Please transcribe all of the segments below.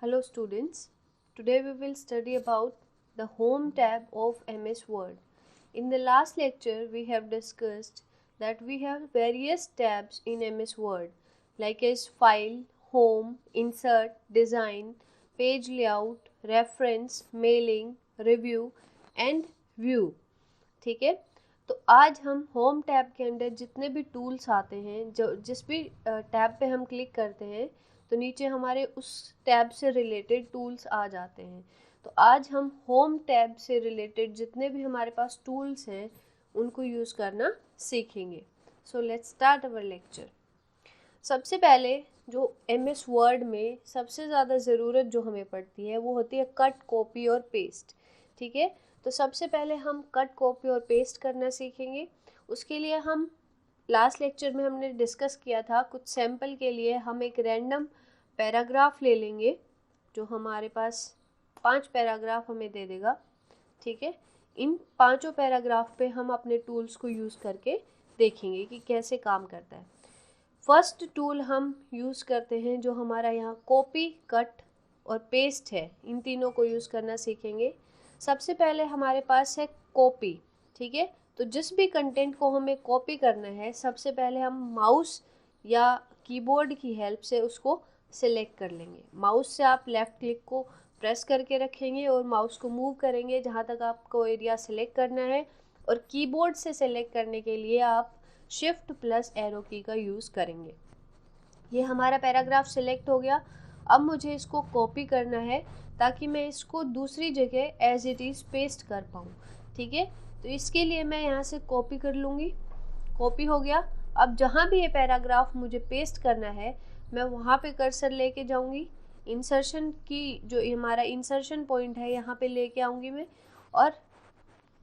Hello students, today we will study about the Home tab of MS Word. In the last lecture we have discussed that we have various tabs in MS Word like as File, Home, Insert, Design, Page Layout, Reference, Mailing, Review and View. ठीक है, तो आज हम home tab के अंदर जितने भी tools आते हैं, जो जिस भी टैब पे हम क्लिक करते हैं तो नीचे हमारे उस टैब से रिलेटेड टूल्स आ जाते हैं। तो आज हम होम टैब से रिलेटेड जितने भी हमारे पास टूल्स हैं उनको यूज़ करना सीखेंगे। So let's start our lecture. सबसे पहले जो MS वर्ड में सबसे ज़्यादा ज़रूरत जो हमें पड़ती है वो होती है कट, कॉपी और पेस्ट। ठीक है, तो सबसे पहले हम कट, कॉपी और पेस्ट करना सीखेंगे। उसके लिए हम लास्ट लेक्चर में हमने डिस्कस किया था, कुछ सैम्पल के लिए हम एक रैंडम पैराग्राफ ले लेंगे जो हमारे पास 5 पैराग्राफ हमें दे देगा। ठीक है, इन 5 पैराग्राफ पे हम अपने टूल्स को यूज़ करके देखेंगे कि कैसे काम करता है। फर्स्ट टूल हम यूज़ करते हैं जो हमारा यहाँ कॉपी, कट और पेस्ट है, इन तीनों को यूज़ करना सीखेंगे। सबसे पहले हमारे पास है कॉपी। ठीक है, तो जिस भी कंटेंट को हमें कॉपी करना है सबसे पहले हम माउस या कीबोर्ड की हेल्प से उसको सिलेक्ट कर लेंगे। माउस से आप लेफ़्ट क्लिक को प्रेस करके रखेंगे और माउस को मूव करेंगे जहाँ तक आपको एरिया सिलेक्ट करना है, और कीबोर्ड से सिलेक्ट करने के लिए आप शिफ्ट प्लस एरो की का यूज़ करेंगे। ये हमारा पैराग्राफ सिलेक्ट हो गया। अब मुझे इसको कॉपी करना है ताकि मैं इसको दूसरी जगह एज इट इज़ पेस्ट कर पाऊँ। ठीक है, तो इसके लिए मैं यहाँ से कॉपी कर लूँगी। कॉपी हो गया। अब जहाँ भी ये पैराग्राफ मुझे पेस्ट करना है मैं वहाँ पे कर्सर लेके जाऊँगी। इंसर्शन की जो हमारा इंसर्शन पॉइंट है यहाँ पे लेके आऊँगी मैं, और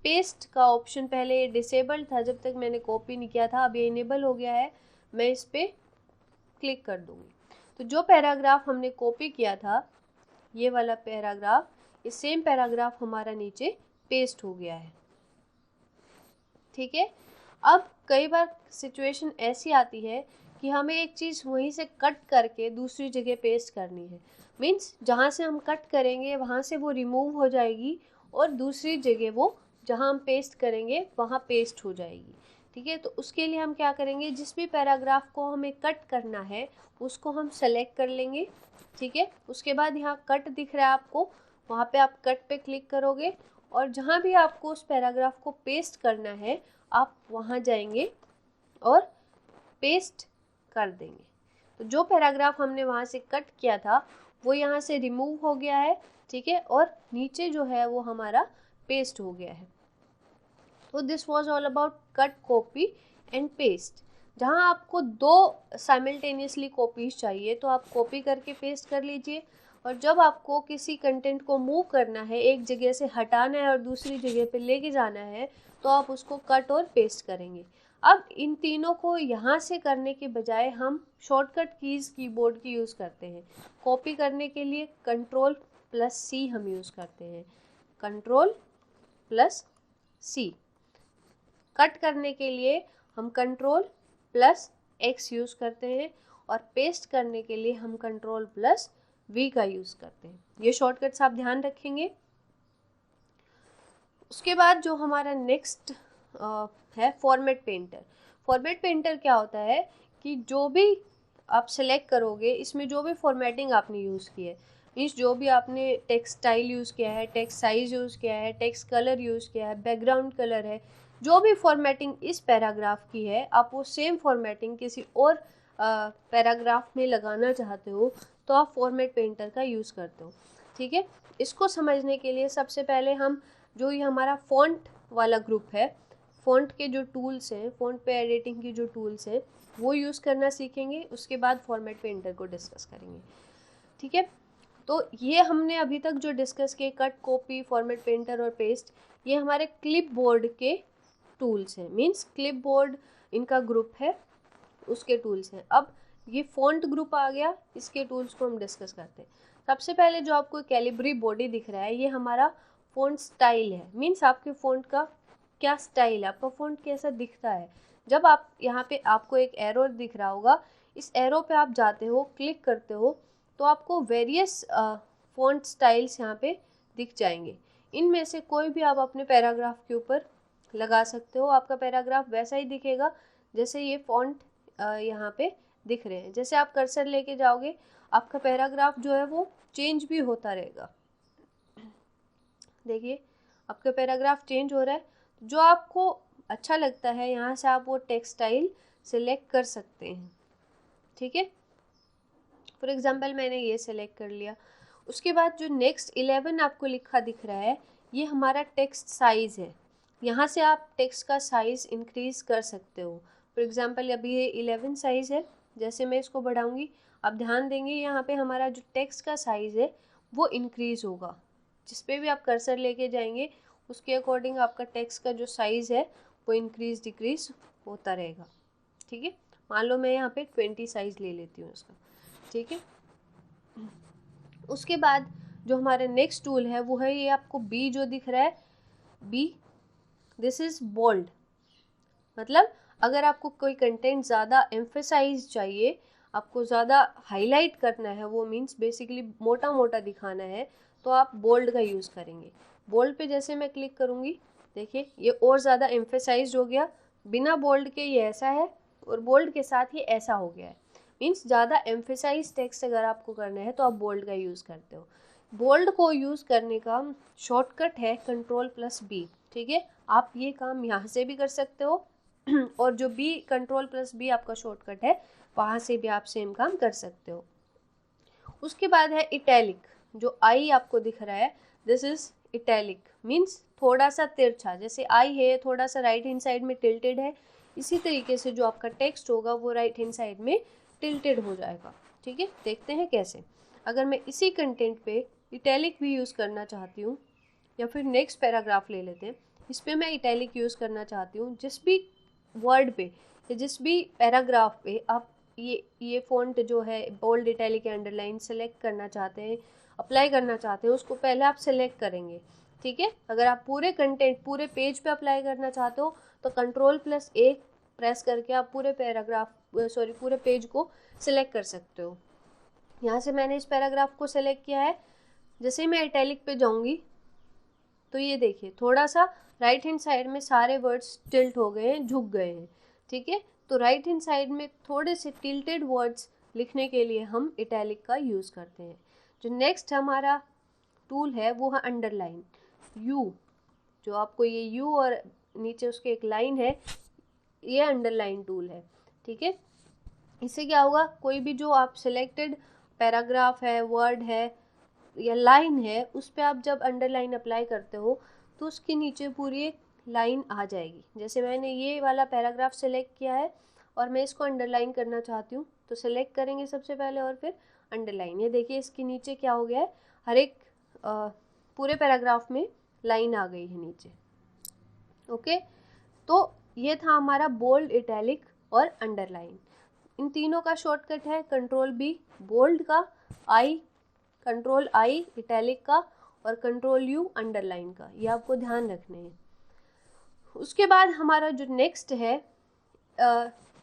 पेस्ट का ऑप्शन पहले डिसेबल था जब तक मैंने कॉपी नहीं किया था, अब ये इनेबल हो गया है। मैं इस पर क्लिक कर दूँगी तो जो पैराग्राफ हमने कॉपी किया था, ये वाला पैराग्राफ, ये सेम पैराग्राफ हमारा नीचे पेस्ट हो गया है। ठीक है, अब कई बार सिचुएशन ऐसी आती है कि हमें एक चीज़ वहीं से कट करके दूसरी जगह पेस्ट करनी है। मीन्स जहाँ से हम कट करेंगे वहाँ से वो रिमूव हो जाएगी और दूसरी जगह वो जहाँ हम पेस्ट करेंगे वहाँ पेस्ट हो जाएगी। ठीक है, तो उसके लिए हम क्या करेंगे, जिस भी पैराग्राफ को हमें कट करना है उसको हम सेलेक्ट कर लेंगे। ठीक है, उसके बाद यहाँ कट दिख रहा है आपको, वहाँ पे आप कट पे क्लिक करोगे और जहाँ भी आपको उस पैराग्राफ को पेस्ट करना है आप वहाँ जाएंगे और पेस्ट कर देंगे। तो जो पैराग्राफ हमने वहाँ से कट किया था वो यहाँ से रिमूव हो गया है। ठीक है, और नीचे जो है वो हमारा पेस्ट हो गया है। तो this was all about cut, copy and paste. जहाँ आपको दो साइमल्टेनियसली कॉपीज चाहिए तो आप कॉपी करके पेस्ट कर लीजिए, और जब आपको किसी कंटेंट को मूव करना है, एक जगह से हटाना है और दूसरी जगह पे लेके जाना है, तो आप उसको कट और पेस्ट करेंगे। अब इन तीनों को यहाँ से करने के बजाय हम शॉर्टकट कीज़ कीबोर्ड की यूज़ करते हैं। कॉपी करने के लिए Ctrl+C हम यूज़ करते हैं, Ctrl+C। कट करने के लिए हम Ctrl+X यूज़ करते हैं, और पेस्ट करने के लिए हम Ctrl+V का यूज़ करते हैं। ये शॉर्टकट्स आप ध्यान रखेंगे। उसके बाद जो हमारा नेक्स्ट है फॉर्मेट पेंटर। फॉर्मेट पेंटर क्या होता है कि जो भी आप सेलेक्ट करोगे, इसमें जो भी फॉर्मेटिंग आपने यूज़ की है, मीन्स जो भी आपने टेक्स्ट स्टाइल यूज़ किया है, टेक्स्ट साइज यूज़ किया है, टेक्स्ट कलर यूज़ किया है, बैकग्राउंड कलर है, जो भी फॉर्मेटिंग इस पैराग्राफ की है, आप वो सेम फॉर्मेटिंग किसी और पैराग्राफ में लगाना चाहते हो तो आप फॉर्मेट पेंटर का यूज़ करते हो। ठीक है, इसको समझने के लिए सबसे पहले हम जो ये हमारा फ़ॉन्ट वाला ग्रुप है, फ़ॉन्ट के जो टूल्स हैं, फ़ॉन्ट पे एडिटिंग की जो टूल्स हैं वो यूज़ करना सीखेंगे। उसके बाद फॉर्मेट पेंटर को डिस्कस करेंगे। ठीक है, तो ये हमने अभी तक जो डिस्कस किए, कट, कॉपी, फॉर्मेट पेंटर और पेस्ट, ये हमारे क्लिप बोर्ड के टूल्स हैं। मीन्स क्लिप बोर्ड इनका ग्रुप है, उसके टूल्स हैं। अब ये फ़ॉन्ट ग्रुप आ गया, इसके टूल्स को हम डिस्कस करते हैं। सबसे पहले जो आपको कैलिब्री बॉडी दिख रहा है, ये हमारा फ़ॉन्ट स्टाइल है। मीन्स आपके फ़ॉन्ट का क्या स्टाइल है, आपका फ़ॉन्ट कैसा दिखता है। जब आप यहाँ पे आपको एक एरो दिख रहा होगा, इस एरो पे आप जाते हो, क्लिक करते हो, तो आपको वेरियस फ़ॉन्ट स्टाइल्स यहाँ पे दिख जाएंगे। इनमें से कोई भी आप अपने पैराग्राफ के ऊपर लगा सकते हो, आपका पैराग्राफ वैसा ही दिखेगा जैसे ये फ़ॉन्ट यहाँ पे दिख रहे हैं। जैसे आप कर्सर लेके जाओगे आपका पैराग्राफ जो है वो चेंज भी होता रहेगा। देखिए आपका पैराग्राफ चेंज हो रहा है। जो आपको अच्छा लगता है यहाँ से आप वो टेक्स्ट स्टाइल सिलेक्ट कर सकते हैं, ठीक है। फॉर एग्जांपल मैंने ये सिलेक्ट कर लिया। उसके बाद जो नेक्स्ट 11 आपको लिखा दिख रहा है ये हमारा टेक्स्ट साइज़ है। यहाँ से आप टेक्स्ट का साइज़ इंक्रीज़ कर सकते हो। फॉर एग्जांपल अभी ये 11 साइज़ है, जैसे मैं इसको बढ़ाऊँगी आप ध्यान देंगे यहाँ पे हमारा जो टेक्स्ट का साइज़ है वो इंक्रीज़ होगा। जिस पे भी आप कर्सर लेके जाएंगे उसके अकॉर्डिंग आपका टेक्स्ट का जो साइज़ है वो इंक्रीज़ डिक्रीज़ होता रहेगा, ठीक है। मान लो मैं यहाँ पे 20 साइज़ ले लेती हूँ इसका, ठीक है। उसके बाद जो हमारा नेक्स्ट टूल है वो है ये आपको बी जो दिख रहा है, बी, दिस इज़ बोल्ड। मतलब अगर आपको कोई कंटेंट ज़्यादा एम्फेसाइज चाहिए, आपको ज़्यादा हाईलाइट करना है, वो मीन्स बेसिकली मोटा मोटा दिखाना है, तो आप बोल्ड का यूज़ करेंगे। बोल्ड पे जैसे मैं क्लिक करूँगी देखिए ये और ज़्यादा एम्फेसाइज हो गया। बिना बोल्ड के ये ऐसा है और बोल्ड के साथ ये ऐसा हो गया है। मीन्स ज़्यादा एम्फेसाइज टेक्स्ट अगर आपको करना है तो आप बोल्ड का यूज़ करते हो। बोल्ड को यूज़ करने का शॉर्टकट है Ctrl+B, ठीक है। आप ये काम यहाँ से भी कर सकते हो और जो B Ctrl+B आपका शॉर्टकट है वहाँ से भी आप सेम काम कर सकते हो। उसके बाद है इटैलिक, जो आई आपको दिख रहा है दिस इज इटैलिक, मीन्स थोड़ा सा तिरछा। जैसे आई है थोड़ा सा राइट हैंड साइड में टिल्टेड है, इसी तरीके से जो आपका टेक्स्ट होगा वो राइट हैंड साइड में टिल्टेड हो जाएगा, ठीक है। देखते हैं कैसे। अगर मैं इसी कंटेंट पे इटैलिक भी यूज़ करना चाहती हूँ या फिर नेक्स्ट पैराग्राफ ले लेते हैं, इस पर मैं इटैलिक यूज़ करना चाहती हूँ, जिस भी वर्ड पे या जिस भी पैराग्राफ पे आप ये फ़ॉन्ट जो है बोल्ड, इटैलिक या अंडरलाइन सेलेक्ट करना चाहते हैं, अप्लाई करना चाहते हैं, उसको पहले आप सेलेक्ट करेंगे, ठीक है। अगर आप पूरे कंटेंट पूरे पेज पे अप्लाई करना चाहते हो तो Ctrl+A प्रेस करके आप पूरे पैराग्राफ पूरे पेज को सिलेक्ट कर सकते हो। यहाँ से मैंने इस पैराग्राफ को सिलेक्ट किया है। जैसे ही मैं इटैलिक पे जाऊँगी तो ये देखिए थोड़ा सा राइट हैंड साइड में सारे वर्ड्स टिल्ट हो गए हैं, झुक गए हैं, ठीक है। तो राइट हैंड साइड में थोड़े से टिल्टेड वर्ड्स लिखने के लिए हम इटैलिक का यूज़ करते हैं। जो नेक्स्ट हमारा टूल है वो है अंडरलाइन, यू, जो आपको ये यू और नीचे उसके एक लाइन है, ये अंडरलाइन टूल है, ठीक है। इससे क्या होगा, कोई भी जो आप सिलेक्टेड पैराग्राफ है, वर्ड है या लाइन है, उस पर आप जब अंडरलाइन अप्लाई करते हो तो उसके नीचे पूरी एक लाइन आ जाएगी। जैसे मैंने ये वाला पैराग्राफ सेलेक्ट किया है और मैं इसको अंडरलाइन करना चाहती हूँ तो सेलेक्ट करेंगे सबसे पहले और फिर अंडरलाइन। ये देखिए इसके नीचे क्या हो गया है, हर एक पूरे पैराग्राफ में लाइन आ गई है नीचे, ओके। तो ये था हमारा बोल्ड, इटैलिक और अंडरलाइन। इन तीनों का शॉर्टकट है Ctrl+B बोल्ड का, Ctrl+I इटैलिक का और Ctrl+U अंडरलाइन का। ये आपको ध्यान रखने हैं। उसके बाद हमारा जो नेक्स्ट है,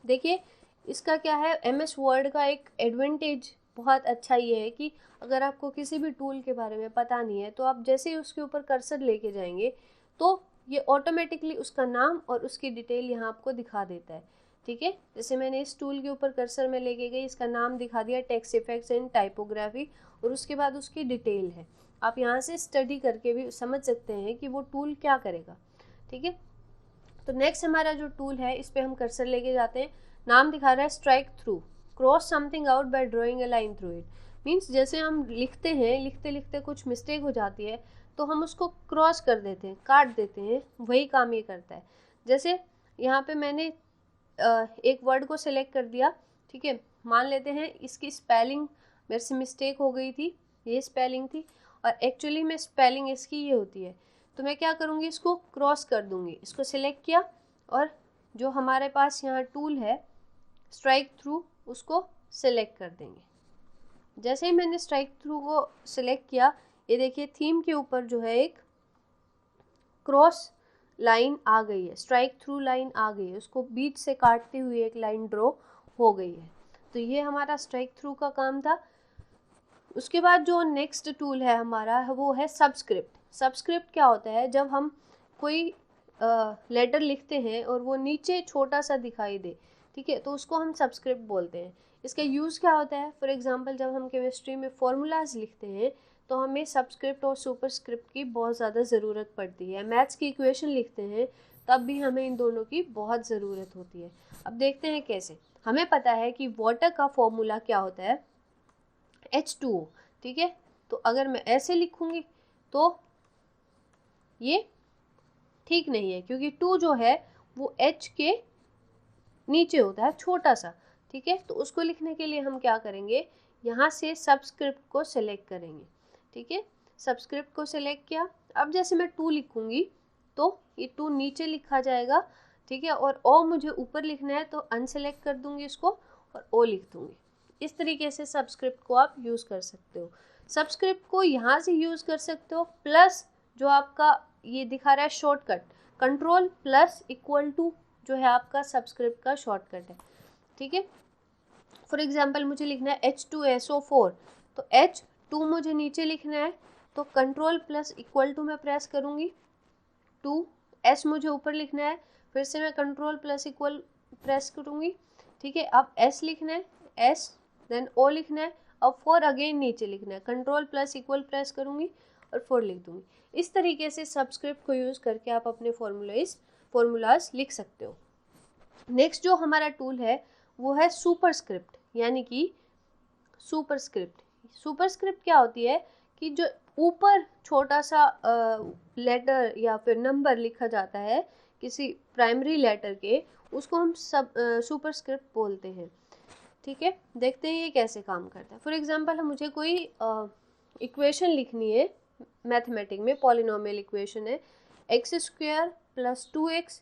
देखिए इसका क्या है, MS वर्ड का एक एडवांटेज बहुत अच्छा ये है कि अगर आपको किसी भी टूल के बारे में पता नहीं है तो आप जैसे ही उसके ऊपर कर्सर लेके जाएंगे तो ये ऑटोमेटिकली उसका नाम और उसकी डिटेल यहाँ आपको दिखा देता है, ठीक है। जैसे मैंने इस टूल के ऊपर कर्सर में लेके गई, इसका नाम दिखा दिया टेक्स्ट इफेक्ट्स एंड टाइपोग्राफी और उसके बाद उसकी डिटेल है। आप यहाँ से स्टडी करके भी समझ सकते हैं कि वो टूल क्या करेगा, ठीक है। तो नेक्स्ट हमारा जो टूल है इस पर हम कर्सर लेके जाते हैं, नाम दिखा रहा है strike through, cross something out by drawing a line through it. Means जैसे हम लिखते हैं, लिखते लिखते कुछ मिस्टेक हो जाती है तो हम उसको क्रॉस कर देते हैं, काट देते हैं, वही काम ये करता है। जैसे यहाँ पे मैंने एक वर्ड को सिलेक्ट कर दिया, ठीक है। मान लेते हैं इसकी स्पेलिंग मेरे से मिस्टेक हो गई थी, ये स्पेलिंग थी और एक्चुअली में स्पेलिंग इसकी ये होती है, तो मैं क्या करूँगी, इसको क्रॉस कर दूँगी। इसको सिलेक्ट किया और जो हमारे पास यहाँ टूल है स्ट्राइक थ्रू, उसको सिलेक्ट कर देंगे। जैसे ही मैंने स्ट्राइक थ्रू को सिलेक्ट किया, ये देखिए थीम के ऊपर जो है एक क्रॉस लाइन आ गई है, स्ट्राइक थ्रू लाइन आ गई है, उसको बीच से काटते हुए एक लाइन ड्रॉ हो गई है। तो ये हमारा स्ट्राइक थ्रू का काम था। उसके बाद जो नेक्स्ट टूल है हमारा वो है सबस्क्रिप्ट। सबस्क्रिप्ट क्या होता है, जब हम कोई लेटर लिखते हैं और वो नीचे छोटा सा दिखाई दे, ठीक है, तो उसको हम सबस्क्रिप्ट बोलते हैं। इसका यूज़ क्या होता है, फॉर एग्जांपल जब हम केमिस्ट्री में फॉर्मूलाज लिखते हैं तो हमें सबस्क्रिप्ट और सुपरस्क्रिप्ट की बहुत ज़्यादा ज़रूरत पड़ती है। मैथ्स की इक्वेशन लिखते हैं तब भी हमें इन दोनों की बहुत ज़रूरत होती है। अब देखते हैं कैसे। हमें पता है कि वाटर का फॉर्मूला क्या होता है, H2O, ठीक है। तो अगर मैं ऐसे लिखूंगी तो ये ठीक नहीं है, क्योंकि 2 जो है वो H के नीचे होता है छोटा सा, ठीक है। तो उसको लिखने के लिए हम क्या करेंगे, यहाँ से सबस्क्रिप्ट को सिलेक्ट करेंगे, ठीक है। सबस्क्रिप्ट को सिलेक्ट किया। अब जैसे मैं 2 लिखूंगी तो ये 2 नीचे लिखा जाएगा, ठीक है, और ओ मुझे ऊपर लिखना है तो अनसेलेक्ट कर दूंगी इसको और ओ लिख दूंगी। इस तरीके से सबस्क्रिप्ट को आप यूज़ कर सकते हो। सबस्क्रिप्ट को यहाँ से यूज़ कर सकते हो, प्लस जो आपका ये दिखा रहा है shortcut, control plus equal to जो है आपका सबस्क्रिप्ट का शॉर्टकट है, ठीक है। फॉर एग्जांपल मुझे लिखना है H2SO4, तो H2 मुझे नीचे लिखना है तो कंट्रोल प्लस इक्वल टू मैं प्रेस करूँगी, 2 S मुझे ऊपर लिखना है, फिर से मैं कंट्रोल प्लस इक्वल प्रेस करूँगी, ठीक है। अब S लिखना है, S देन O लिखना है, अब 4 अगेन नीचे लिखना है, कंट्रोल प्लस इक्वल प्रेस करूँगी और 4 लिख दूँगी। इस तरीके से सबस्क्रिप्ट को यूज़ करके आप अपने फॉर्मूलाज लिख सकते हो। नेक्स्ट जो हमारा टूल है वो है सुपरस्क्रिप्ट, यानी कि सुपरस्क्रिप्ट। सुपरस्क्रिप्ट क्या होती है कि जो ऊपर छोटा सा लेटर या फिर नंबर लिखा जाता है किसी प्राइमरी लेटर के, उसको हम सुपरस्क्रिप्ट बोलते हैं, ठीक है। देखते हैं ये कैसे काम करता है। फॉर एग्जांपल मुझे कोई इक्वेशन लिखनी है मैथमेटिक में, पॉलिनोमियल इक्वेशन है x² + 2x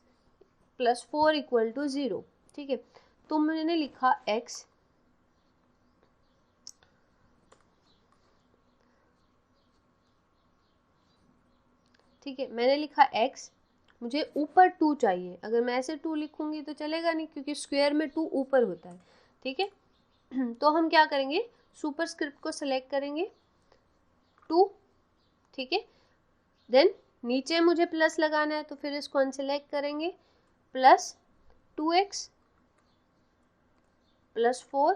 + 4 = 0, ठीक है। तो मैंने लिखा x, ठीक है, मैंने लिखा x, मुझे ऊपर 2 चाहिए। अगर मैं ऐसे 2 लिखूंगी तो चलेगा नहीं, क्योंकि स्क्वायर में 2 ऊपर होता है, ठीक है। तो हम क्या करेंगे, सुपरस्क्रिप्ट को सिलेक्ट करेंगे 2, ठीक है। देन नीचे मुझे प्लस लगाना है तो फिर इसको अनसेलेक्ट करेंगे, प्लस 2x + 4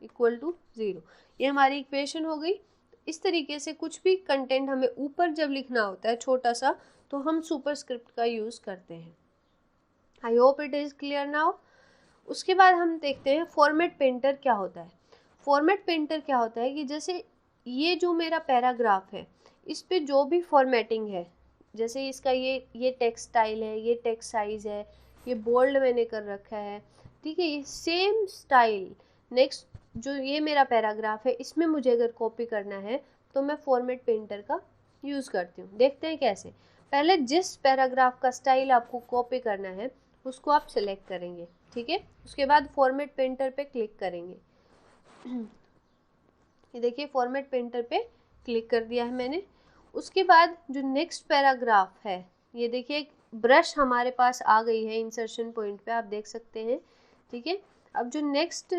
= 0। ये हमारी इक्वेशन हो गई। इस तरीके से कुछ भी कंटेंट हमें ऊपर जब लिखना होता है छोटा सा, तो हम सुपरस्क्रिप्ट का यूज़ करते हैं। I hope it is clear now. उसके बाद हम देखते हैं फॉर्मेट पेंटर क्या होता है। फॉर्मेट पेंटर क्या होता है कि जैसे ये जो मेरा पैराग्राफ है, इस पे जो भी फॉर्मेटिंग है, जैसे इसका ये टेक्स्ट स्टाइल है, ये टेक्स्ट साइज है, ये बोल्ड मैंने कर रखा है, ठीक है, ये सेम स्टाइल नेक्स्ट जो ये मेरा पैराग्राफ है इसमें मुझे अगर कॉपी करना है तो मैं फॉर्मेट पेंटर का यूज़ करती हूँ। देखते हैं कैसे। पहले जिस पैराग्राफ का स्टाइल आपको कॉपी करना है उसको आप सिलेक्ट करेंगे, ठीक है। उसके बाद फॉर्मेट पेंटर पे क्लिक करेंगे। ये देखिए फॉर्मेट पेंटर पे क्लिक कर दिया है मैंने। उसके बाद जो नेक्स्ट पैराग्राफ है, ये देखिए एक ब्रश हमारे पास आ गई है इंसर्शन पॉइंट पे, आप देख सकते हैं, ठीक है। अब जो नेक्स्ट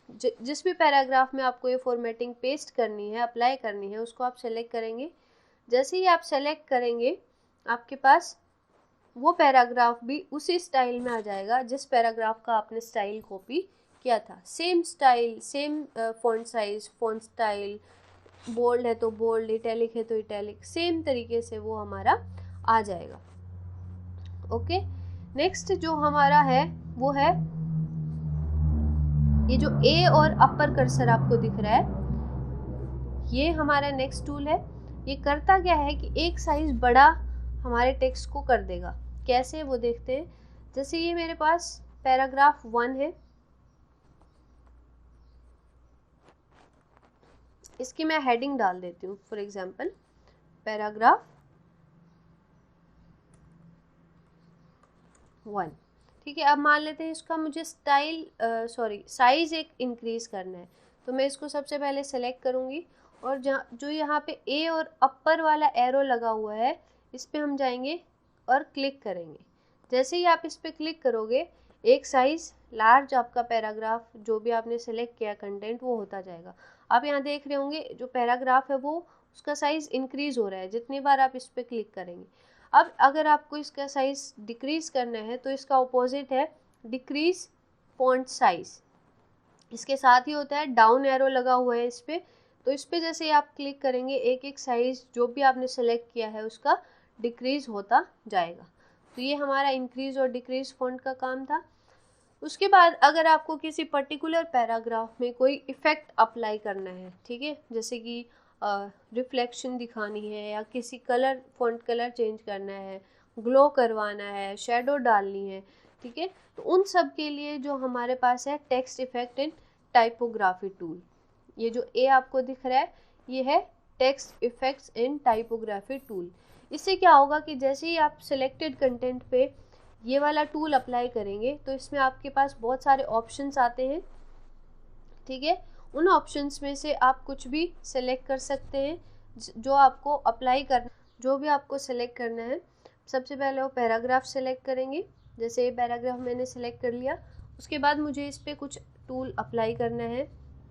जिस भी पैराग्राफ में आपको ये फॉर्मेटिंग पेस्ट करनी है, अप्लाई करनी है, उसको आप सेलेक्ट करेंगे। जैसे ही आप सेलेक्ट करेंगे आपके पास वो पैराग्राफ भी उसी स्टाइल में आ जाएगा जिस पैराग्राफ का आपने स्टाइल कॉपी किया था। Same style, same font size, font style, bold है तो बोल्ड, इटैलिक है तो इटैलिक, सेम तरीके से वो हमारा आ जाएगा। ओके, नेक्स्ट जो हमारा है वो है ये जो ए और अपर कर्सर आपको दिख रहा है, ये हमारा नेक्स्ट टूल है। ये करता क्या है कि एक साइज बड़ा हमारे टेक्स्ट को कर देगा। कैसे वो देखते हैं। जैसे ये मेरे पास पैराग्राफ 1 है, इसकी मैं हेडिंग डाल देती हूँ, फॉर एग्जांपल पैराग्राफ 1, ठीक है। अब मान लेते हैं इसका मुझे साइज एक इंक्रीज करना है, तो मैं इसको सबसे पहले सेलेक्ट करूँगी और जो यहाँ पे ए और अपर वाला एरो लगा हुआ है इस पे हम जाएंगे और क्लिक करेंगे। जैसे ही आप इस पे क्लिक करोगे एक साइज लार्ज आपका पैराग्राफ जो भी आपने सेलेक्ट किया कंटेंट वो होता जाएगा। आप यहाँ देख रहे होंगे जो पैराग्राफ है वो उसका साइज इंक्रीज हो रहा है जितनी बार आप इस पर क्लिक करेंगे। अब अगर आपको इसका साइज डिक्रीज करना है तो इसका ऑपोजिट है डिक्रीज फॉन्ट साइज। इसके साथ ही होता है डाउन एरो लगा हुआ है इस पर, तो इस पर जैसे आप क्लिक करेंगे एक एक साइज जो भी आपने सेलेक्ट किया है उसका डिक्रीज होता जाएगा। तो ये हमारा इंक्रीज और डिक्रीज फॉन्ट का काम था। उसके बाद अगर आपको किसी पर्टिकुलर पैराग्राफ में कोई इफ़ेक्ट अप्लाई करना है, ठीक है, जैसे कि रिफ्लेक्शन दिखानी है या किसी कलर फॉन्ट कलर चेंज करना है, ग्लो करवाना है, शेडो डालनी है, ठीक है, तो उन सब के लिए जो हमारे पास है text effect in typography tool. ये जो ए आपको दिख रहा है ये है टेक्स्ट इफेक्ट्स इन टाइपोग्राफी टूल। इससे क्या होगा कि जैसे ही आप सिलेक्टेड कंटेंट पे ये वाला टूल अप्लाई करेंगे तो इसमें आपके पास बहुत सारे ऑप्शंस आते हैं, ठीक है, उन ऑप्शंस में से आप कुछ भी सिलेक्ट कर सकते हैं जो आपको अप्लाई करना, जो भी आपको सिलेक्ट करना है। सबसे पहले वो पैराग्राफ सिलेक्ट करेंगे, जैसे ये पैराग्राफ मैंने सिलेक्ट कर लिया। उसके बाद मुझे इस पर कुछ टूल अप्लाई करना है,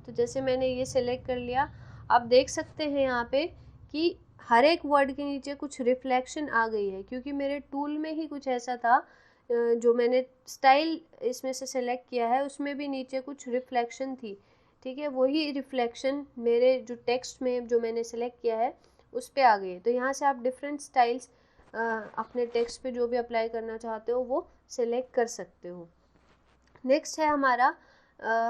तो जैसे मैंने ये सिलेक्ट कर लिया, आप देख सकते हैं यहाँ पे कि हर एक वर्ड के नीचे कुछ रिफ्लेक्शन आ गई है, क्योंकि मेरे टूल में ही कुछ ऐसा था, जो मैंने स्टाइल इसमें से सेलेक्ट किया है उसमें भी नीचे कुछ रिफ्लेक्शन थी, ठीक है, वही रिफ्लेक्शन मेरे जो टेक्स्ट में जो मैंने सेलेक्ट किया है उस पर आ गई है। तो यहाँ से आप डिफरेंट स्टाइल्स अपने टेक्स्ट पे जो भी अप्लाई करना चाहते हो वो सिलेक्ट कर सकते हो। नेक्स्ट है हमारा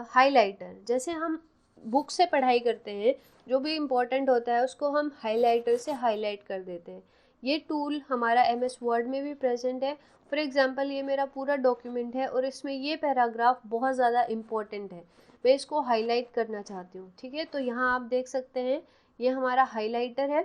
हाइलाइटर। जैसे हम बुक से पढ़ाई करते हैं, जो भी इम्पोर्टेंट होता है उसको हम हाइलाइटर से हाईलाइट कर देते हैं। ये टूल हमारा MS वर्ड में भी प्रेजेंट है। फॉर एग्जांपल ये मेरा पूरा डॉक्यूमेंट है और इसमें ये पैराग्राफ बहुत ज़्यादा इम्पोर्टेंट है, मैं इसको हाईलाइट करना चाहती हूँ, ठीक है, तो यहाँ आप देख सकते हैं ये हमारा हाईलाइटर है,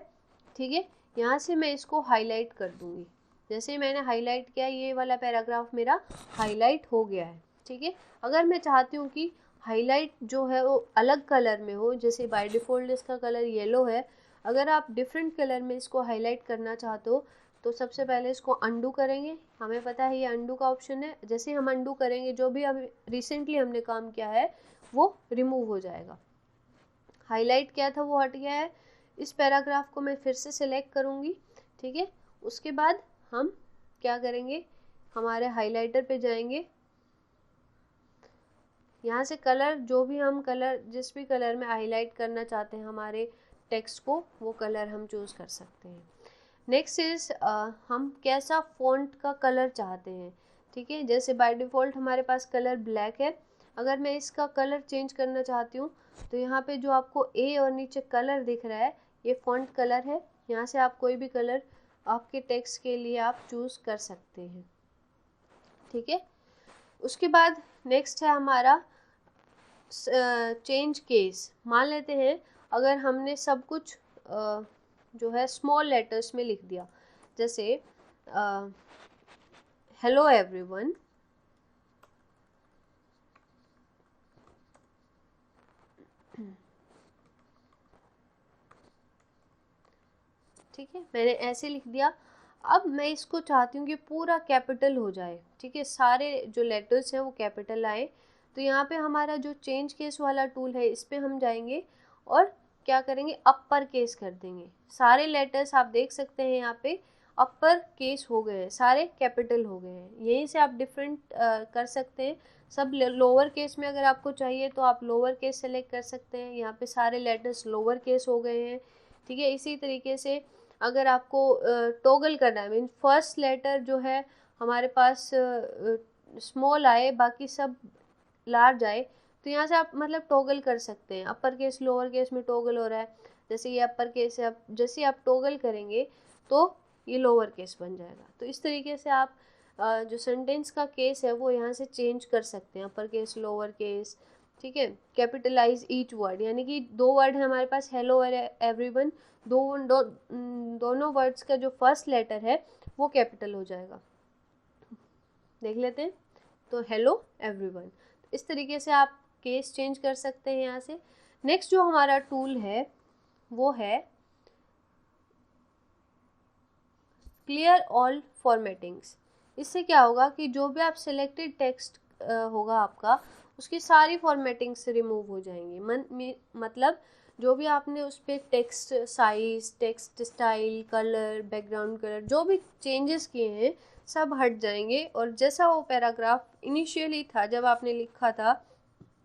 ठीक है, यहाँ से मैं इसको हाईलाइट कर दूँगी। जैसे ही मैंने हाईलाइट किया ये वाला पैराग्राफ मेरा हाईलाइट हो गया है, ठीक है। अगर मैं चाहती हूँ कि हाईलाइट जो है वो अलग कलर में हो, जैसे बाय डिफ़ॉल्ट इसका कलर येलो है, अगर आप डिफरेंट कलर में इसको हाईलाइट करना चाहते हो तो सबसे पहले इसको अंडू करेंगे। हमें पता है ये अंडू का ऑप्शन है, जैसे हम अंडू करेंगे जो भी अभी रिसेंटली हमने काम किया है वो रिमूव हो जाएगा। हाईलाइट किया था वो हट गया है। इस पैराग्राफ को मैं फिर से सिलेक्ट करूँगी, ठीक है। उसके बाद हम क्या करेंगे, हमारे हाइलाइटर पे जाएंगे, यहाँ से कलर जो भी हम कलर जिस भी कलर में हाईलाइट करना चाहते हैं हमारे टेक्स्ट को वो कलर हम चूज़ कर सकते हैं। नेक्स्ट इज हम कैसा फ़ॉन्ट का कलर चाहते हैं, ठीक है, जैसे बाय डिफ़ॉल्ट हमारे पास कलर ब्लैक है। अगर मैं इसका कलर चेंज करना चाहती हूँ तो यहाँ पे जो आपको ए और नीचे कलर दिख रहा है ये फ़ॉन्ट कलर है, यहाँ से आप कोई भी कलर आपके टेक्स्ट के लिए आप चूज़ कर सकते हैं, ठीक है। उसके बाद नेक्स्ट है हमारा चेंज केस। मान लेते हैं अगर हमने सब कुछ जो है स्मॉल लेटर्स में लिख दिया, जैसे हेलो एवरीवन, ठीक है, मैंने ऐसे लिख दिया। अब मैं इसको चाहती हूँ कि पूरा कैपिटल हो जाए, ठीक है, सारे जो लेटर्स हैं वो कैपिटल आए। तो यहाँ पे हमारा जो चेंज केस वाला टूल है इस पर हम जाएंगे और क्या करेंगे, अपर केस कर देंगे। सारे लेटर्स आप देख सकते हैं यहाँ पे अपर केस हो गए हैं, सारे कैपिटल हो गए हैं। यहीं से आप डिफरेंट कर सकते हैं। सब लोअर केस में अगर आपको चाहिए तो आप लोअर केस सेलेक्ट कर सकते हैं, यहाँ पे सारे लेटर्स लोअर केस हो गए हैं, ठीक है। इसी तरीके से अगर आपको टॉगल करना है, मीन फर्स्ट लेटर जो है हमारे पास स्मॉल आए बाकी सब लार्ज आए, तो यहाँ से आप मतलब टॉगल कर सकते हैं। अपर केस लोअर केस में टॉगल हो रहा है, जैसे ये अपर केस है, आप जैसे आप टॉगल करेंगे तो ये लोअर केस बन जाएगा। तो इस तरीके से आप जो सेंटेंस का केस है वो यहाँ से चेंज कर सकते हैं, अपर केस लोअर केस, ठीक है। कैपिटलाइज ईच वर्ड, यानी कि दो वर्ड है हमारे पास हेलो और एवरीवन, दोनों वर्ड्स का जो फर्स्ट लेटर है वो कैपिटल हो जाएगा। देख लेते हैं, तो हेलो एवरीवन। इस तरीके से आप केस चेंज कर सकते हैं यहाँ से। नेक्स्ट जो हमारा टूल है वो है क्लियर ऑल फॉर्मेटिंग्स। इससे क्या होगा कि जो भी आप सिलेक्टेड टेक्स्ट होगा आपका, उसकी सारी फॉर्मेटिंग्स रिमूव हो जाएंगी। मतलब जो भी आपने उस पर text size, text style, colour, background colour, जो भी चेंजेस किए हैं सब हट जाएंगे, और जैसा वो पैराग्राफ इनिशियली था जब आपने लिखा था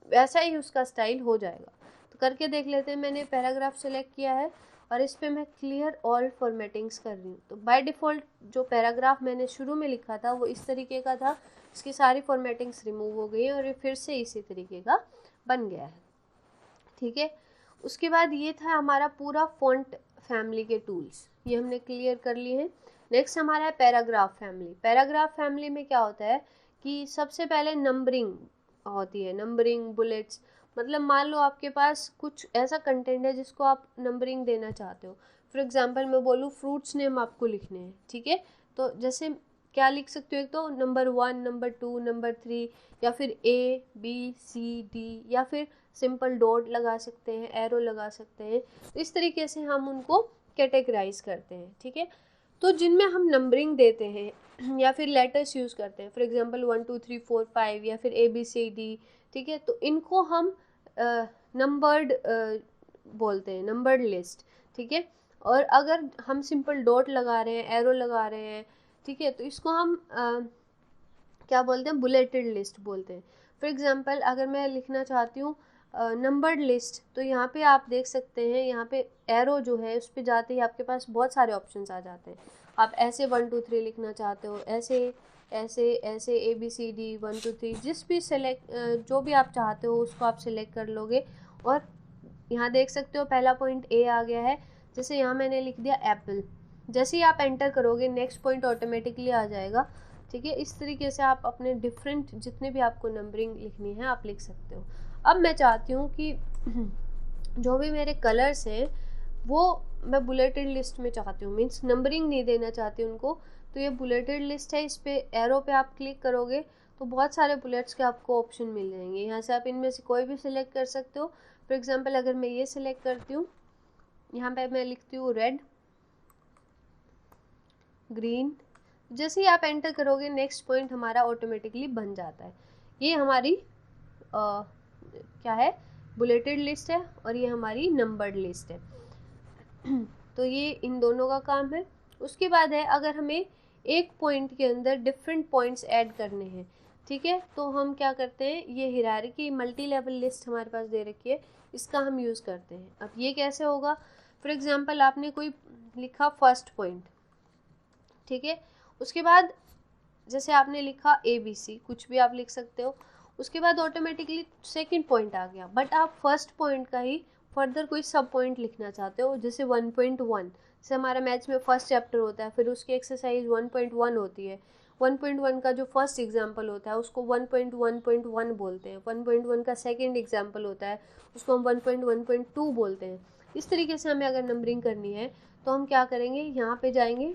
वैसा ही उसका स्टाइल हो जाएगा। तो करके देख लेते हैं। मैंने पैराग्राफ सेलेक्ट किया है और इस पर मैं क्लियर ऑल फॉर्मेटिंग्स कर रही हूँ। तो बाय डिफ़ॉल्ट जो पैराग्राफ मैंने शुरू में लिखा था वो इस तरीके का था, इसकी सारी फॉर्मेटिंग्स रिमूव हो गई हैं और ये फिर से इसी तरीके का बन गया है। ठीक है, उसके बाद ये था हमारा पूरा फॉन्ट फैमिली के टूल्स, ये हमने क्लियर कर लिए हैं। नेक्स्ट हमारा है पैराग्राफ फैमिली। पैराग्राफ फैमिली में क्या होता है कि सबसे पहले नंबरिंग होती है, नंबरिंग, बुलेट्स। मतलब मान लो आपके पास कुछ ऐसा कंटेंट है जिसको आप नंबरिंग देना चाहते हो। फॉर एग्जांपल मैं बोलूँ फ्रूट्स नेम आपको लिखने हैं, ठीक है, तो जैसे क्या लिख सकते हो, एक तो नंबर 1, नंबर 2, नंबर 3, या फिर ABCD, या फिर सिंपल डॉट लगा सकते हैं, एरो लगा सकते हैं। तो इस तरीके से हम उनको कैटेगराइज करते हैं। ठीक है, तो जिनमें हम नंबरिंग देते हैं या फिर लेटर्स यूज़ करते हैं, फॉर एग्जांपल 1 2 3 4 5 या फिर ABCD, ठीक है, तो इनको हम नंबर्ड बोलते हैं, नंबर्ड लिस्ट। ठीक है, और अगर हम सिंपल डॉट लगा रहे हैं, एरो लगा रहे हैं, ठीक है, तो इसको हम क्या बोलते हैं, बुलेटेड लिस्ट बोलते हैं। फॉर एग्जांपल अगर मैं लिखना चाहती हूँ नंबर्ड लिस्ट, तो यहाँ पे आप देख सकते हैं, यहाँ पे एरो जो है उस पर जाते ही आपके पास बहुत सारे ऑप्शंस आ जाते हैं। आप ऐसे 1 2 3 लिखना चाहते हो, ऐसे ऐसे ऐसे ABCD 1 2 3, जिस भी जो भी आप चाहते हो उसको आप सिलेक्ट कर लोगे। और यहाँ देख सकते हो पहला पॉइंट A आ गया है। जैसे यहाँ मैंने लिख दिया एप्पल, जैसे ही आप एंटर करोगे नेक्स्ट पॉइंट ऑटोमेटिकली आ जाएगा। ठीक है, इस तरीके से आप अपने डिफरेंट जितने भी आपको नंबरिंग लिखनी है आप लिख सकते हो। अब मैं चाहती हूँ कि जो भी मेरे कलर्स हैं वो मैं बुलेटेड लिस्ट में चाहती हूँ, मीन्स नंबरिंग नहीं देना चाहती उनको। तो ये बुलेटेड लिस्ट है, इस पर एरो पे आप क्लिक करोगे तो बहुत सारे बुलेट्स के आपको ऑप्शन मिल जाएंगे। यहाँ से आप इनमें से कोई भी सिलेक्ट कर सकते हो। फॉर एग्जाम्पल अगर मैं ये सिलेक्ट करती हूँ, यहाँ पे मैं लिखती हूँ रेड, ग्रीन, जैसे ही आप एंटर करोगे नेक्स्ट पॉइंट हमारा ऑटोमेटिकली बन जाता है। ये हमारी क्या है, बुलेटेड लिस्ट है, और ये हमारी नंबर्ड लिस्ट है। तो ये इन दोनों का काम है। उसके बाद है अगर हमें एक पॉइंट के अंदर डिफरेंट पॉइंट्स ऐड करने हैं, ठीक है, तो हम क्या करते हैं, ये हायरार्की मल्टी लेवल लिस्ट हमारे पास दे रखी है, इसका हम यूज़ करते हैं। अब ये कैसे होगा, फॉर एग्जांपल आपने कोई लिखा फर्स्ट पॉइंट, ठीक है, उसके बाद जैसे आपने लिखा ABC, कुछ भी आप लिख सकते हो, उसके बाद ऑटोमेटिकली सेकंड पॉइंट आ गया, बट आप फर्स्ट पॉइंट का ही फर्दर कोई सब पॉइंट लिखना चाहते हो, जैसे 1.1, जैसे हमारा मैथ्स में फर्स्ट चैप्टर होता है, फिर उसकी एक्सरसाइज 1.1 होती है। 1.1 का जो फर्स्ट एग्जाम्पल होता है उसको 1.1.1 बोलते हैं, 1.1 का सेकेंड एग्जाम्पल होता है उसको हम 1.1.2 बोलते हैं। इस तरीके से हमें अगर नंबरिंग करनी है तो हम क्या करेंगे, यहाँ पे जाएंगे,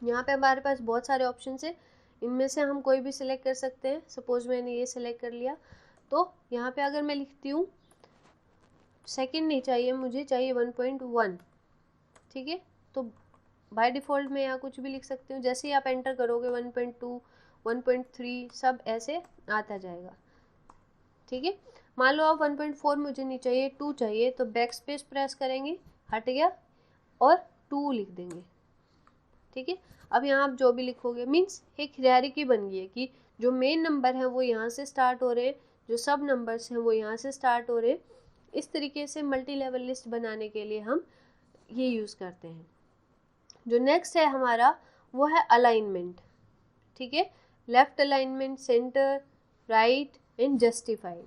यहाँ पे हमारे पास बहुत सारे ऑप्शन है, इनमें से हम कोई भी सिलेक्ट कर सकते हैं। सपोज मैंने ये सिलेक्ट कर लिया, तो यहाँ पे अगर मैं लिखती हूँ सेकंड नहीं चाहिए मुझे, चाहिए 1.1, ठीक है, तो बाय डिफ़ॉल्ट मैं यहाँ कुछ भी लिख सकती हूँ। जैसे ही आप एंटर करोगे 1.2, 1.3 सब ऐसे आता जाएगा। ठीक है, मान लो आप 1.4 मुझे नहीं चाहिए, 2 चाहिए, तो बैक स्पेस प्रेस करेंगे, हट गया, और 2 लिख देंगे। ठीक है, अब यहाँ आप जो भी लिखोगे, मीन्स एक हायरार्की बन गई है कि जो मेन नंबर है वो यहाँ से स्टार्ट हो रहे हैं, जो सब नंबर्स हैं वो यहाँ से स्टार्ट हो रहे हैं। इस तरीके से मल्टी लेवल लिस्ट बनाने के लिए हम ये यूज़ करते हैं। जो नेक्स्ट है हमारा वो है अलाइनमेंट। ठीक है, left alignment, centre, right and justified.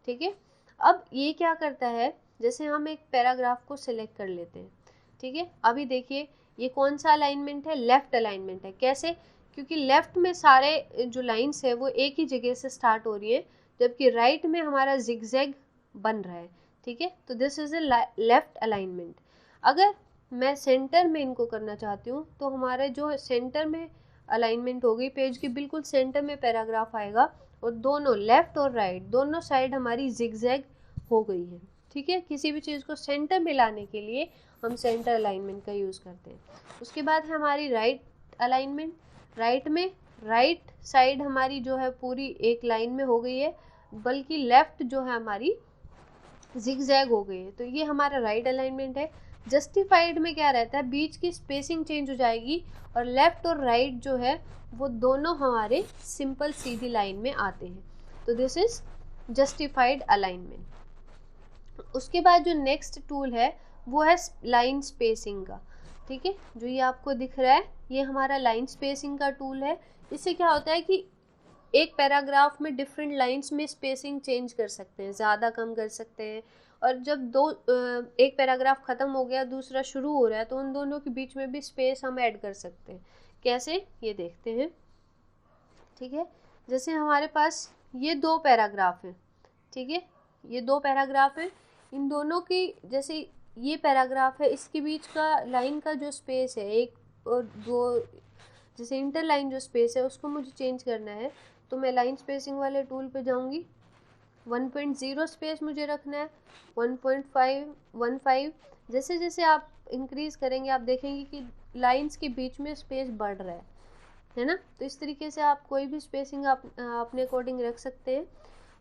ठीक है, अब ये क्या करता है, जैसे हम एक पैराग्राफ को सिलेक्ट कर लेते हैं, ठीक है, अभी देखिए ये कौन सा अलाइनमेंट है, लेफ्ट अलाइनमेंट है। कैसे, क्योंकि लेफ्ट में सारे जो लाइंस है वो एक ही जगह से स्टार्ट हो रही है, जबकि राइट में हमारा जिगजैग बन रहा है। ठीक है, तो this is a left alignment. अगर मैं सेंटर में इनको करना चाहती हूँ तो हमारे जो सेंटर में अलाइनमेंट होगी, पेज के बिल्कुल सेंटर में पैराग्राफ आएगा, और दोनों लेफ्ट और राइट दोनों साइड हमारी जिगजैग हो गई है। ठीक है, किसी भी चीज़ को सेंटर में लाने के लिए हम सेंटर अलाइनमेंट का यूज़ करते हैं। उसके बाद है हमारी राइट अलाइनमेंट। राइट में राइट साइड हमारी जो है पूरी एक लाइन में हो गई है, बल्कि लेफ्ट जो है हमारी जिगजैग हो गई है। तो ये हमारा राइट अलाइनमेंट है। जस्टिफाइड में क्या रहता है, बीच की स्पेसिंग चेंज हो जाएगी और लेफ्ट और राइट जो है वो दोनों हमारे सिंपल सीधी लाइन में आते हैं। तो दिस इज जस्टिफाइड अलाइनमेंट। उसके बाद जो नेक्स्ट टूल है वो है लाइन स्पेसिंग का। ठीक है, जो ये आपको दिख रहा है ये हमारा लाइन स्पेसिंग का टूल है। इससे क्या होता है कि एक पैराग्राफ में डिफरेंट लाइंस में स्पेसिंग चेंज कर सकते हैं, ज़्यादा कम कर सकते हैं। और जब एक पैराग्राफ ख़त्म हो गया दूसरा शुरू हो रहा है तो उन दोनों के बीच में भी स्पेस हम ऐड कर सकते हैं। कैसे, ये देखते हैं। ठीक है, जैसे हमारे पास ये दो पैराग्राफ हैं। ठीक है, ये दो पैराग्राफ हैं, इन दोनों की जैसे ये पैराग्राफ है इसके बीच का लाइन का जो स्पेस है एक और दो, जैसे इंटरलाइन जो स्पेस है उसको मुझे चेंज करना है। तो मैं लाइन स्पेसिंग वाले टूल पे जाऊंगी, 1.0 स्पेस मुझे रखना है, 1.5, 1.5। जैसे जैसे आप इंक्रीज करेंगे आप देखेंगे कि लाइंस के बीच में स्पेस बढ़ रहा है ना। तो इस तरीके से आप कोई भी स्पेसिंग आप अपने अकॉर्डिंग रख सकते हैं।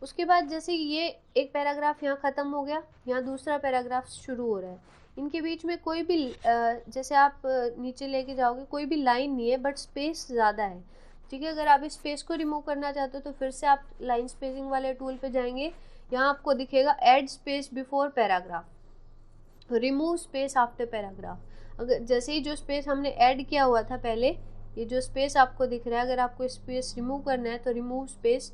उसके बाद जैसे ये एक पैराग्राफ यहाँ ख़त्म हो गया, यहाँ दूसरा पैराग्राफ शुरू हो रहा है, इनके बीच में कोई भी जैसे आप नीचे लेके जाओगे कोई भी लाइन नहीं है बट स्पेस ज़्यादा है। ठीक है, अगर आप इस स्पेस को रिमूव करना चाहते हो तो फिर से आप लाइन स्पेसिंग वाले टूल पे जाएंगे, यहाँ आपको दिखेगा add space before paragraph, remove space after paragraph. अगर जैसे ही जो स्पेस हमने ऐड किया हुआ था पहले, ये जो स्पेस आपको दिख रहा है, अगर आपको स्पेस रिमूव करना है तो रिमूव स्पेस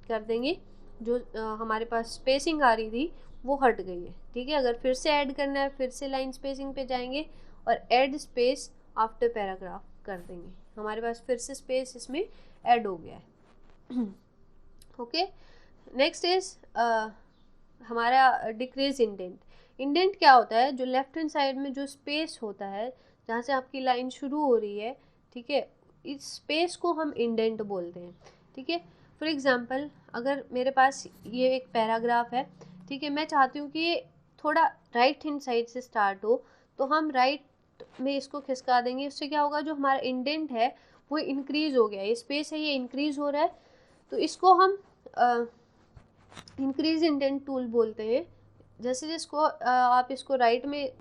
कर देंगे, जो हमारे पास स्पेसिंग आ रही थी वो हट गई है। ठीक है, अगर फिर से ऐड करना है फिर से लाइन स्पेसिंग पे जाएंगे और ऐड स्पेस आफ्टर पैराग्राफ कर देंगे, हमारे पास फिर से स्पेस इसमें ऐड हो गया है। ओके, नेक्स्ट इज हमारा डिक्रीज इंडेंट। इंडेंट क्या होता है, जो लेफ्ट हैंड साइड में जो स्पेस होता है जहाँ से आपकी लाइन शुरू हो रही है, ठीक है, इस स्पेस को हम इंडेंट बोलते हैं। ठीक है, फॉर एग्जांपल अगर मेरे पास ये एक पैराग्राफ है, ठीक है, मैं चाहती हूँ कि ये थोड़ा राइट हैंड साइड से स्टार्ट हो, तो हम राइट में इसको खिसका देंगे। उससे क्या होगा, जो हमारा इंडेंट है वो इंक्रीज हो गया, ये स्पेस है ये इंक्रीज हो रहा है, तो इसको हम इंक्रीज इंडेंट टूल बोलते हैं। जैसे जिसको आप इसको राइट में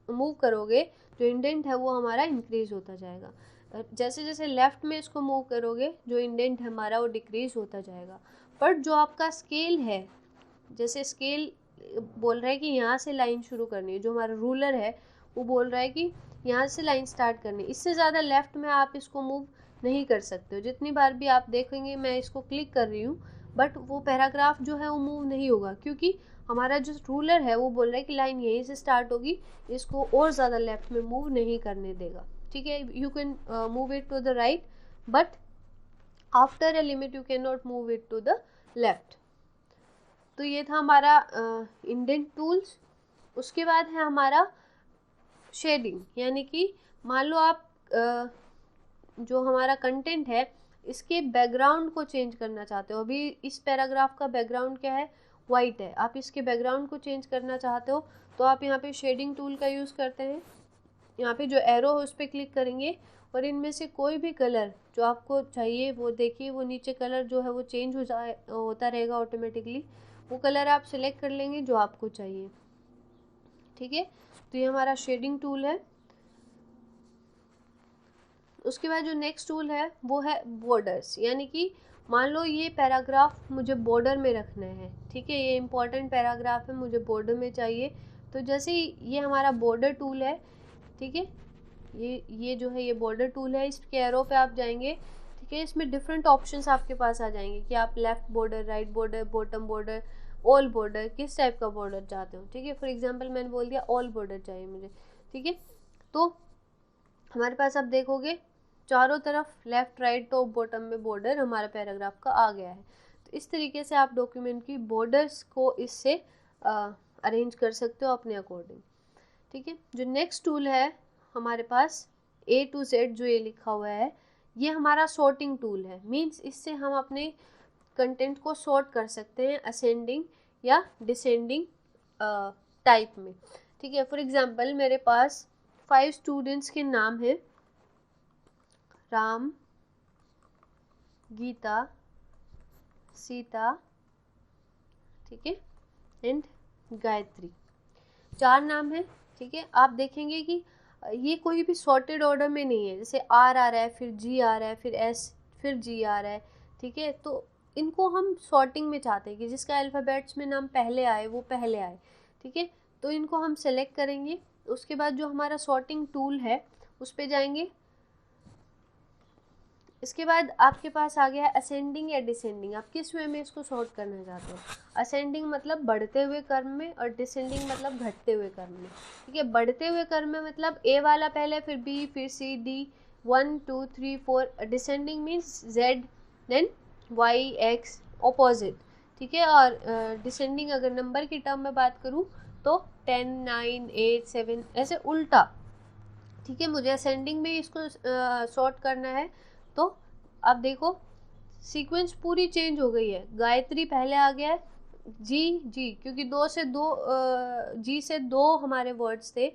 मूव करोगे जो इंडेंट है वो हमारा इंक्रीज होता जाएगा, जैसे जैसे लेफ्ट में इसको मूव करोगे जो इंडेंट हमारा वो डिक्रीज होता जाएगा। बट जो आपका स्केल है, जैसे स्केल बोल रहा है कि यहाँ से लाइन शुरू करनी है, जो हमारा रूलर है वो बोल रहा है कि यहाँ से लाइन स्टार्ट करनी है, इससे ज़्यादा लेफ्ट में आप इसको मूव नहीं कर सकते हो। जितनी बार भी आप देखेंगे मैं इसको क्लिक कर रही हूँ बट वो पैराग्राफ जो है वो मूव नहीं होगा, क्योंकि हमारा जो रूलर है वो बोल रहा है कि लाइन यहीं से स्टार्ट होगी, इसको और ज़्यादा लेफ्ट में मूव नहीं करने देगा। ठीक है, you can move it to the right but after a limit you cannot move it to the left. तो ये था हमारा इंडेंट टूल्स। उसके बाद है हमारा शेडिंग, यानी कि मान लो आप जो हमारा कंटेंट है इसके बैकग्राउंड को चेंज करना चाहते हो। अभी इस पैराग्राफ का बैकग्राउंड क्या है, वाइट है, आप इसके बैकग्राउंड को चेंज करना चाहते हो तो आप यहाँ पे शेडिंग टूल का यूज़ करते हैं। यहाँ पे जो एरो है उस पर क्लिक करेंगे और इनमें से कोई भी कलर जो आपको चाहिए वो देखिए, वो नीचे कलर जो है वो चेंज होता रहेगा ऑटोमेटिकली, वो कलर आप सिलेक्ट कर लेंगे जो आपको चाहिए। ठीक है, तो ये हमारा शेडिंग टूल है। उसके बाद जो नेक्स्ट टूल है वो है बॉर्डर्स, यानी कि मान लो ये पैराग्राफ मुझे बॉर्डर में रखना है। ठीक है, ये इंपॉर्टेंट पैराग्राफ है, मुझे बॉर्डर में चाहिए, तो जैसे ये हमारा बॉर्डर टूल है। ठीक है, ये जो है ये बॉर्डर टूल है, इसके एरो पे आप जाएंगे। ठीक है, इसमें डिफरेंट ऑप्शंस आपके पास आ जाएंगे कि आप left border, right border, bottom border, all border, किस टाइप का बॉर्डर चाहते हो। ठीक है, फॉर एग्जांपल मैंने बोल दिया ऑल बॉर्डर चाहिए मुझे। ठीक है, तो हमारे पास आप देखोगे चारों तरफ लेफ्ट राइट टॉप बॉटम में बॉर्डर हमारा पैराग्राफ का आ गया है। तो इस तरीके से आप डॉक्यूमेंट की बॉर्डर्स को इससे अरेंज कर सकते हो अपने अकॉर्डिंग। ठीक है, जो नेक्स्ट टूल है हमारे पास A to Z जो ये लिखा हुआ है, ये हमारा सॉर्टिंग टूल है। मीन्स इससे हम अपने कंटेंट को सॉर्ट कर सकते हैं असेंडिंग या डिसेंडिंग टाइप में। ठीक है, फॉर एग्जांपल मेरे पास 5 स्टूडेंट्स के नाम है, राम, गीता, सीता, ठीक है, एंड गायत्री, 4 नाम है। ठीक है, आप देखेंगे कि ये कोई भी सॉर्टेड ऑर्डर में नहीं है, जैसे आर आ रहा है, फिर जी आ रहा है, फिर एस, फिर जी आ रहा है। ठीक है, तो इनको हम सॉर्टिंग में चाहते हैं कि जिसका अल्फ़ाबेट्स में नाम पहले आए वो पहले आए। ठीक है, तो इनको हम सेलेक्ट करेंगे। उसके बाद जो हमारा सॉर्टिंग टूल है उस पर जाएंगे। इसके बाद आपके पास आ गया है असेंडिंग या डिसेंडिंग। आप किस वे में इसको सॉर्ट करना चाहते हो। असेंडिंग मतलब बढ़ते हुए क्रम में और डिसेंडिंग मतलब घटते हुए क्रम में। ठीक है, बढ़ते हुए क्रम में मतलब ए वाला पहले, फिर बी, फिर C, D, 1 2 3 4। Descending means Z, then Y, X, opposite. ठीक है, और डिसेंडिंग अगर नंबर की टर्म में बात करूँ तो 10 9 8 7 ऐसे उल्टा। ठीक है, मुझे असेंडिंग में इसको सॉर्ट करना है। तो अब देखो सीक्वेंस पूरी चेंज हो गई है। गायत्री पहले आ गया है, जी जी, क्योंकि जी से 2 हमारे वर्ड्स थे,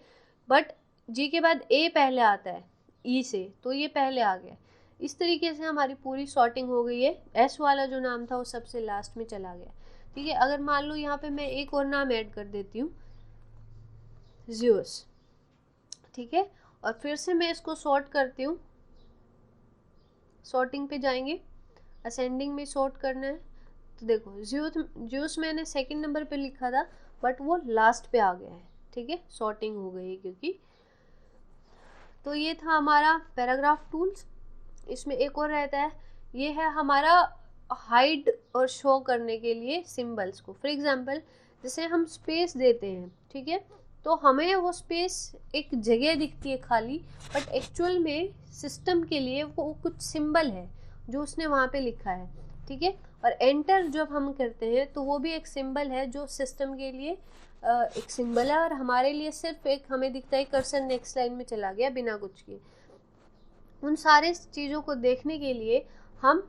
बट जी के बाद ए पहले आता है ई से, तो ये पहले आ गया। इस तरीके से हमारी पूरी सॉर्टिंग हो गई है। एस वाला जो नाम था वो सबसे लास्ट में चला गया। ठीक है, अगर मान लो यहाँ पे मैं एक और नाम ऐड कर देती हूँ, ज़्यूस। ठीक है, और फिर से मैं इसको सॉर्ट करती हूँ। सॉर्टिंग पे जाएंगे, असेंडिंग में सॉर्ट करना है। तो देखो ज्यूस मैंने सेकंड नंबर पे लिखा था, बट वो लास्ट पे आ गया है। ठीक है, सॉर्टिंग हो गई है क्योंकि। तो ये था हमारा पैराग्राफ टूल्स। इसमें एक और रहता है, ये है हमारा हाइड और शो करने के लिए सिंबल्स को। फॉर एग्जांपल जैसे हम स्पेस देते हैं, ठीक है, तो हमें वो स्पेस एक जगह दिखती है खाली, बट एक्चुअल में सिस्टम के लिए वो कुछ सिंबल है जो उसने वहाँ पे लिखा है। ठीक है, और एंटर जब हम करते हैं तो वो भी एक सिंबल है जो सिस्टम के लिए एक सिंबल है, और हमारे लिए सिर्फ एक हमें दिखता है कर्सर नेक्स्ट लाइन में चला गया बिना कुछ किए। उन सारे चीज़ों को देखने के लिए हम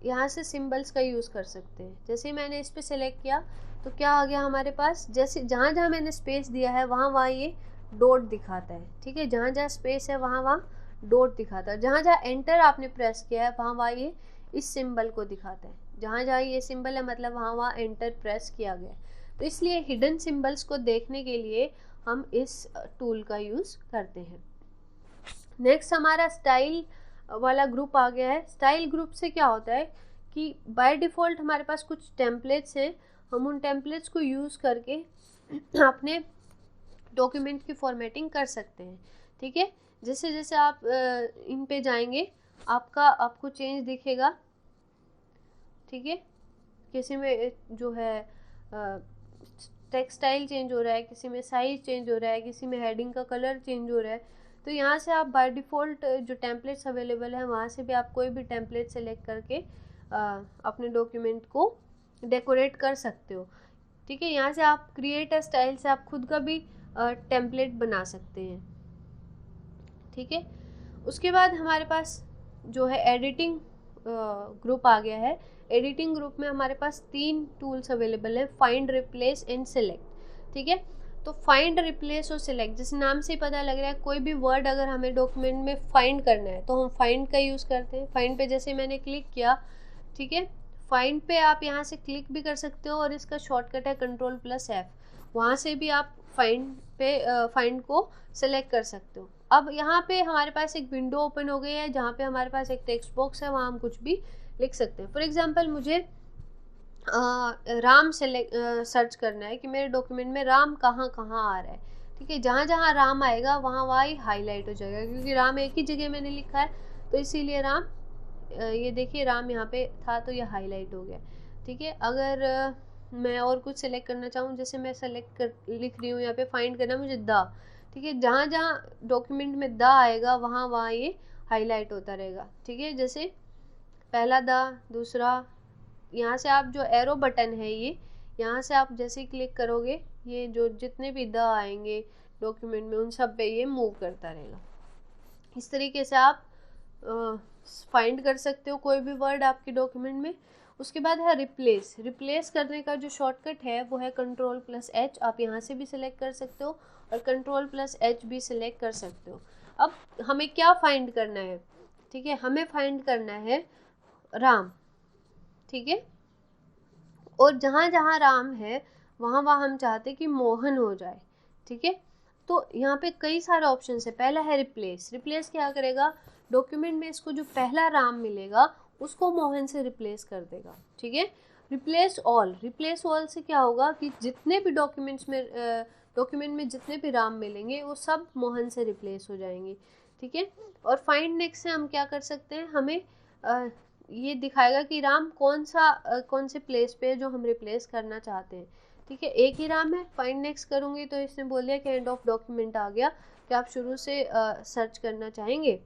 यहाँ से सिंबल्स का यूज़ कर सकते हैं। जैसे मैंने इस पर सेलेक्ट किया तो क्या आ गया हमारे पास, जैसे जहाँ जहाँ मैंने स्पेस दिया है वहाँ वहाँ ये डॉट दिखाता है। ठीक है, जहाँ जहाँ स्पेस है वहाँ वहाँ डॉट दिखाता है। जहाँ जहाँ एंटर आपने प्रेस किया है वहाँ वहाँ ये इस सिंबल को दिखाता है। जहाँ जहाँ ये सिंबल है मतलब वहाँ वहाँ एंटर प्रेस किया गया है। तो इसलिए हिडन सिंबल्स को देखने के लिए हम इस टूल का यूज़ करते हैं। नेक्स्ट हमारा स्टाइल वाला ग्रुप आ गया है। स्टाइल ग्रुप से क्या होता है कि बाय डिफ़ॉल्ट हमारे पास कुछ टेम्पलेट्स हैं, हम उन टेम्पलेट्स को यूज़ करके अपने डॉक्यूमेंट की फॉर्मेटिंग कर सकते हैं। ठीक है, जैसे जैसे आप इन पे जाएंगे आपको चेंज दिखेगा। ठीक है, किसी में जो है टेक्सटाइल चेंज हो रहा है, किसी में साइज चेंज हो रहा है, किसी में हेडिंग का कलर चेंज हो रहा है। तो यहाँ से आप बाय डिफ़ॉल्ट जो टेम्पलेट्स अवेलेबल है वहाँ से भी आप कोई भी टेम्पलेट सेलेक्ट करके अपने डॉक्यूमेंट को डेकोरेट कर सकते हो। ठीक है, यहाँ से आप क्रिएट अ स्टाइल से आप खुद का भी टेम्पलेट बना सकते हैं। ठीक है, उसके बाद हमारे पास जो है एडिटिंग ग्रुप आ गया है। एडिटिंग ग्रुप में हमारे पास 3 टूल्स अवेलेबल है, फाइंड, रिप्लेस एंड सेलेक्ट। ठीक है, तो फाइंड, रिप्लेस और सिलेक्ट, जैसे नाम से ही पता लग रहा है कोई भी वर्ड अगर हमें डॉक्यूमेंट में फाइंड करना है तो हम फाइंड का यूज़ करते हैं। फाइंड पे जैसे मैंने क्लिक किया, ठीक है, फाइंड पे आप यहाँ से क्लिक भी कर सकते हो और इसका शॉर्टकट है Ctrl+F, वहाँ से भी आप फाइंड को सेलेक्ट कर सकते हो। अब यहाँ पे हमारे पास एक विंडो ओपन हो गई है जहाँ पे हमारे पास एक टेक्स्ट बॉक्स है, वहाँ हम कुछ भी लिख सकते हैं। फॉर एग्जांपल मुझे राम सर्च करना है कि मेरे डॉक्यूमेंट में राम कहाँ कहाँ आ रहा है। ठीक है, जहाँ जहाँ राम आएगा वहाँ वहाँ ही हाईलाइट हो जाएगा, क्योंकि राम एक ही जगह मैंने लिखा है तो इसीलिए राम, ये देखिए राम यहाँ पे था तो ये हाईलाइट हो गया। ठीक है, अगर मैं और कुछ सेलेक्ट करना चाहूँ, जैसे मैं लिख रही हूँ यहाँ पे फाइंड करना मुझे द। ठीक है, जहाँ जहाँ डॉक्यूमेंट में द आएगा वहाँ वहाँ ये हाईलाइट होता रहेगा। ठीक है, जैसे पहला द, दूसरा, यहाँ से आप जो एरो बटन है ये, यहाँ से आप जैसे ही क्लिक करोगे ये जो जितने भी द आएंगे डॉक्यूमेंट में उन सब पे ये मूव करता रहेगा। इस तरीके से आप फाइंड कर सकते हो कोई भी वर्ड आपके डॉक्यूमेंट में। उसके बाद है रिप्लेस। रिप्लेस करने का जो शॉर्टकट है वो है Ctrl+H, आप यहाँ से भी सिलेक्ट कर सकते हो और Ctrl+H भी सिलेक्ट कर सकते हो। अब हमें क्या फाइंड करना है, ठीक है, हमें फाइंड करना है राम, ठीक है, और जहाँ जहाँ राम है वहाँ वहाँ हम चाहते हैं कि मोहन हो जाए, ठीक है। तो यहाँ पे कई सारे ऑप्शन है। पहला है रिप्लेस। रिप्लेस क्या करेगा, डॉक्यूमेंट में इसको जो पहला राम मिलेगा उसको मोहन से रिप्लेस कर देगा, ठीक है। Replace all. रिप्लेस ऑल से क्या होगा कि जितने भी डॉक्यूमेंट में जितने भी राम मिलेंगे वो सब मोहन से रिप्लेस हो जाएंगे, ठीक है। और फाइंड नेक्स्ट से हम क्या कर सकते हैं, हमें ये दिखाएगा कि राम कौन से प्लेस पे है जो हम रिप्लेस करना चाहते हैं, ठीक है। एक ही राम है, फाइंड नेक्स्ट करूँगी तो इसने बोल दिया कि एंड ऑफ डॉक्यूमेंट आ गया, कि आप शुरू से सर्च करना चाहेंगे।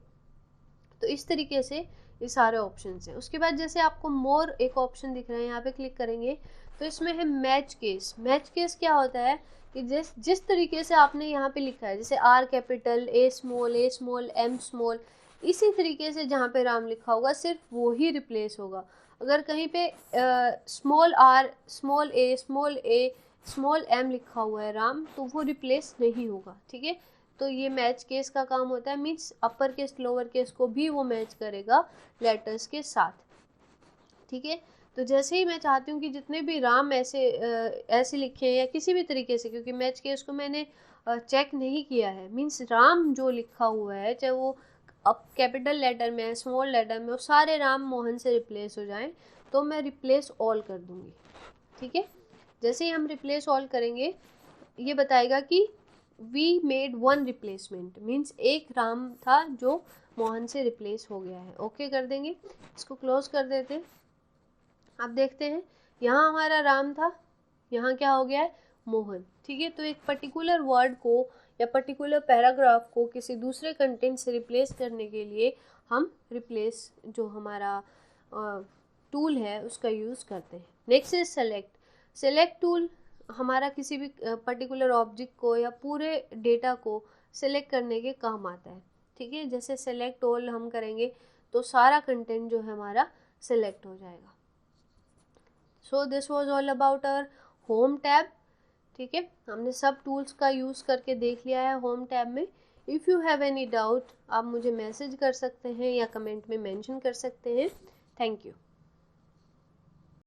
तो इस तरीके से ये सारे ऑप्शन हैं। उसके बाद जैसे आपको मोर एक ऑप्शन दिख रहा है, यहाँ पे क्लिक करेंगे तो इसमें है मैच केस। मैच केस क्या होता है कि जिस तरीके से आपने यहाँ पे लिखा है, जैसे are capital, A small, M small, इसी तरीके से जहाँ पे राम लिखा होगा सिर्फ वो ही रिप्लेस होगा। अगर कहीं पे small R, small A, small M लिखा हुआ है राम, तो वो रिप्लेस नहीं होगा, ठीक है। तो ये मैच केस का काम होता है, means upper case lower case को भी वो मैच करेगा लेटर्स के साथ, ठीक है। तो जैसे ही मैं चाहती हूँ कि जितने भी राम ऐसे लिखे हैं या किसी भी तरीके से, क्योंकि मैच केस को मैंने चेक नहीं किया है, मीन्स राम जो लिखा हुआ है चाहे वो अब कैपिटल लेटर में है, स्मॉल लेटर में, वो सारे राम मोहन से रिप्लेस हो जाएं, तो मैं रिप्लेस ऑल कर दूंगी, ठीक है। जैसे ही हम रिप्लेस ऑल करेंगे ये बताएगा कि we made one replacement, means एक राम था जो मोहन से रिप्लेस हो गया है। ओके कर देंगे, इसको क्लोज कर देते हैं। आप देखते हैं यहाँ हमारा राम था, यहाँ क्या हो गया है, मोहन, ठीक है। तो एक पर्टिकुलर वर्ड को या पर्टिकुलर पैराग्राफ को किसी दूसरे कंटेंट से रिप्लेस करने के लिए हम रिप्लेस जो हमारा टूल है उसका यूज़ करते हैं। Next is select. Select tool हमारा किसी भी पर्टिकुलर ऑब्जेक्ट को या पूरे डेटा को सेलेक्ट करने के काम आता है, ठीक है। जैसे सेलेक्ट ऑल हम करेंगे तो सारा कंटेंट जो है हमारा सेलेक्ट हो जाएगा। So this was all about our home tab, ठीक है। हमने सब टूल्स का यूज़ करके देख लिया है होम टैब में। If you have any doubt आप मुझे मैसेज कर सकते हैं या कमेंट में मेंशन कर सकते हैं। Thank you.